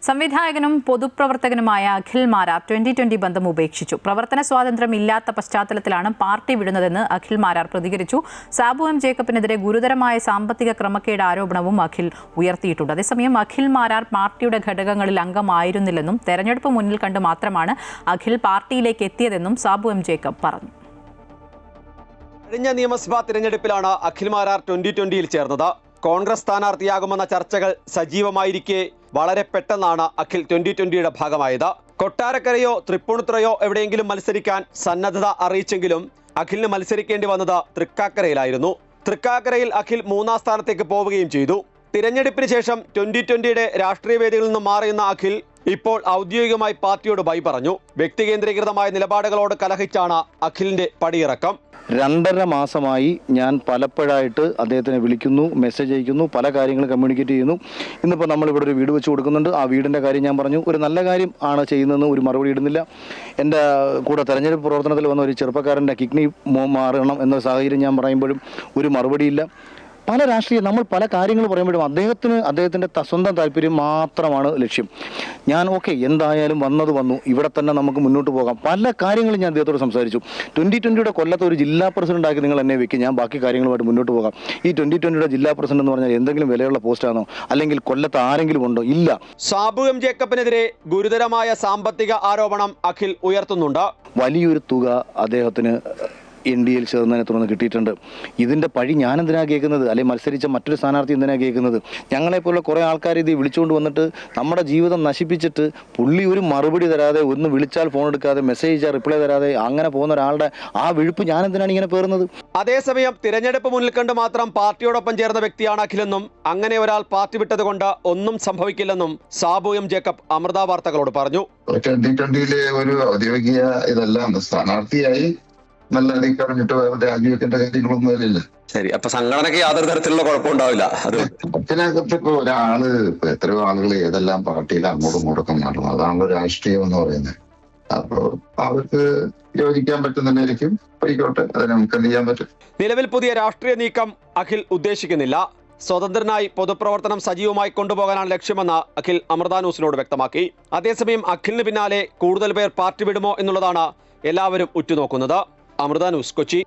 സംവിധായകനും പൊതുപ്രവർത്തകനുമായ അഖിൽ മാരാർ 2020 ബന്ധം ഉപേക്ഷിച്ചു. പ്രവർത്തന സ്വാതന്ത്ര്യം ഇല്ലാത്ത പശ്ചാത്തലത്തിലാണ് പാർട്ടി വിടുന്നതെന്ന് അഖിൽ മാരാർ പ്രതികരിച്ചു. സാബു എം ജേക്കബിനെതിരെ ഗുരുതരമായ സാമ്പത്തിക ക്രമക്കേട് ആരോപണവും അഖിൽ ഉയർത്തിയിട്ടുണ്ട്. അതേസമയം അഖിൽ മാരാർ പാർട്ടിയുടെ ഘടകങ്ങളിൽ അംഗമായിരുന്നില്ലെന്നും തെരഞ്ഞെടുപ്പ് മുന്നിൽ കണ്ട് മാത്രമാണ് അഖിൽ പാർട്ടിയിലേക്ക് എത്തിയതെന്നും സാബു എം ജേക്കബ് പറഞ്ഞു. കഴിഞ്ഞ നിയമസഭാ തിരഞ്ഞെടുപ്പിലാണ് അഖിൽ മാരാർ 2020-ൽ ചേർന്നത്. കോൺഗ്രസ് സ്ഥാനാർത്ഥിയാകുമെന്ന ചർച്ചകൾ സജീവമായിരിക്കെ വളരെ പെട്ടെന്നാണ് അഖിൽ 2020-യുടെ ഭാഗമായത്. കൊട്ടാരക്കരയോ തൃപ്പൂണിത്തുറയോ എവിടെയെങ്കിലും മത്സരിക്കാൻ സന്നദ്ധത അറിയിച്ചെങ്കിലും അഖിലിന് മത്സരിക്കേണ്ടി വന്നത് തൃക്കാക്കരയിലായിരുന്നു. തൃക്കാക്കരയിൽ അഖിൽ 3ാം സ്ഥാനത്തേക്ക് പോവുകയും ചെയ്തു. തിരഞ്ഞെടുപ്പിന് ശേഷം 2020-യുടെ രാഷ്ട്രീയ വേദികളിൽ നിന്നും മാറിയുന്ന അഖിൽ ഇപ്പോൾ ഔദ്യോഗികമായി പാർട്ടിയോട് ബൈ പറഞ്ഞു. വ്യക്തികേന്ദ്രീകൃതമായ നിലപാടുകളോട് കലഹിച്ചാണ് അഖിലിന്റെ പടിയിറക്കം. 2.5 മാസമായി ഞാൻ പലപ്പോഴായിട്ട് അദ്ദേഹത്തിനെ വിളിക്കുന്നു, മെസ്സേജ് അയക്കുന്നു, പല കാര്യങ്ങളും കമ്മ്യൂണിക്കേറ്റ് ചെയ്യുന്നു. ഇന്നിപ്പോൾ നമ്മളിവിടെ ഒരു വീട് വെച്ച് കൊടുക്കുന്നുണ്ട്. ആ വീടിൻ്റെ കാര്യം ഞാൻ പറഞ്ഞു. ഒരു നല്ല കാര്യം ആണ് ചെയ്യുന്നതെന്ന് ഒരു മറുപടി ഇടുന്നില്ല. എൻ്റെ കൂടെ തെരഞ്ഞെടുപ്പ് പ്രവർത്തനത്തിൽ വന്ന ഒരു ചെറുപ്പക്കാരൻ്റെ കിഡ്നി മാറണം എന്ന സാഹചര്യം ഞാൻ പറയുമ്പോഴും ഒരു മറുപടിയില്ല. നമ്മൾ പല കാര്യങ്ങൾ പറയുമ്പോഴും അദ്ദേഹത്തിൻ്റെ സ്വന്തം താല്പര്യം മാത്രമാണ് ലക്ഷ്യം. ഞാൻ എന്തായാലും വന്നു, ഇവിടെ തന്നെ നമുക്ക് മുന്നോട്ട് പോകാം. പല കാര്യങ്ങളും ഞാൻ അദ്ദേഹത്തോട് സംസാരിച്ചു. 2020-യുടെ കൊല്ലത്ത് ഒരു ജില്ലാ പ്രസിഡന്റ് ആക്കി നിങ്ങൾ എന്നെ വെക്കും, ഞാൻ ബാക്കി കാര്യങ്ങളുമായിട്ട് മുന്നോട്ട് പോകാം. ഈ 2020-യുടെ ജില്ലാ പ്രസിഡന്റ് എന്ന് പറഞ്ഞാൽ എന്തെങ്കിലും വിലയുള്ള പോസ്റ്റാണോ, അല്ലെങ്കിൽ കൊല്ലത്ത് ആരെങ്കിലും ഉണ്ടോ? ഇല്ല. സാബു എം ജേക്കബിനെതിരെ ഗുരുതരമായ സാമ്പത്തിക ആരോപണം അഖിൽ ഉയർത്തുന്നുണ്ട്. വലിയൊരു തുക അദ്ദേഹത്തിന് NDAയിൽ ചേർന്നതിനെ തുടർന്ന് കിട്ടിയിട്ടുണ്ട്. ഇതിൻ്റെ പഴി ഞാൻ എന്തിനാ കേൾക്കുന്നത്? അല്ലെങ്കിൽ മത്സരിച്ച മറ്റൊരു സ്ഥാനാർത്ഥി എന്തിനാ കേൾക്കുന്നത്? ഞങ്ങളെപ്പോലുള്ള കുറേ ആൾക്കാർ ഇത് വിളിച്ചുകൊണ്ട് വന്നിട്ട് നമ്മുടെ ജീവിതം നശിപ്പിച്ചിട്ട് പുള്ളി ഒരു മറുപടി തരാതെ, ഒന്ന് വിളിച്ചാൽ ഫോൺ എടുക്കാതെ, മെസ്സേജ് ചെയ്താൽ റിപ്ലൈ തരാതെ അങ്ങനെ പോകുന്ന ഒരാളുടെ ആ വിഴുപ്പ് ഞാൻ എന്തിനാണ് ഇങ്ങനെ പേറുന്നത്? അതേസമയം തിരഞ്ഞെടുപ്പ് മുന്നിൽ കണ്ട് മാത്രം പാർട്ടിയോടൊപ്പം ചേർന്ന വ്യക്തിയാണ് അഖിലെന്നും അങ്ങനെ ഒരാൾ പാർട്ടി വിട്ടത് കൊണ്ട് ഒന്നും സംഭവിക്കില്ലെന്നും സാബു എം ജേക്കബ് അമൃത വാർത്തകളോട് പറഞ്ഞു. 2020-ലെ ഒരു ഔദ്യോഗിക ഇതെല്ലാം സ്ഥാനാർത്ഥിയായി നല്ല പറഞ്ഞിട്ട് രാജിവെക്കേണ്ട കാര്യങ്ങളൊന്നും വരില്ല. ശരി, അപ്പൊ സംഘടനയ്ക്ക് യാതൊരു തരത്തിലുള്ള കുഴപ്പമുണ്ടാവില്ല. അതിനകത്ത് ഇപ്പൊ ഒരാള് എത്രയോ ആളുകൾ ഏതെല്ലാം പാർട്ടിയിൽ അങ്ങോട്ടും ഇങ്ങോട്ടും നടന്നു. അതാണല്ലോ രാഷ്ട്രീയം എന്ന് പറയുന്നത്. അപ്പൊ അവർക്ക് യോജിക്കാൻ പറ്റുന്നതിനായിരിക്കും പോയിക്കോട്ടെ, അതിനെ നമുക്ക് എന്ത് ചെയ്യാൻ പറ്റും. നിലവിൽ പുതിയ രാഷ്ട്രീയ നീക്കം അഖിൽ ഉദ്ദേശിക്കുന്നില്ല. സ്വതന്ത്രനായി പൊതുപ്രവർത്തനം സജീവമായി കൊണ്ടുപോകാനാണ് ലക്ഷ്യമെന്ന് അഖിൽ അമൃത ന്യൂസിനോട് വ്യക്തമാക്കി. അതേസമയം അഖിലിന് പിന്നാലെ കൂടുതൽ പേർ പാർട്ടി വിടുമോ എന്നുള്ളതാണ് എല്ലാവരും ഉറ്റുനോക്കുന്നത്. അമൃത ന്യൂസ്, കൊച്ചി.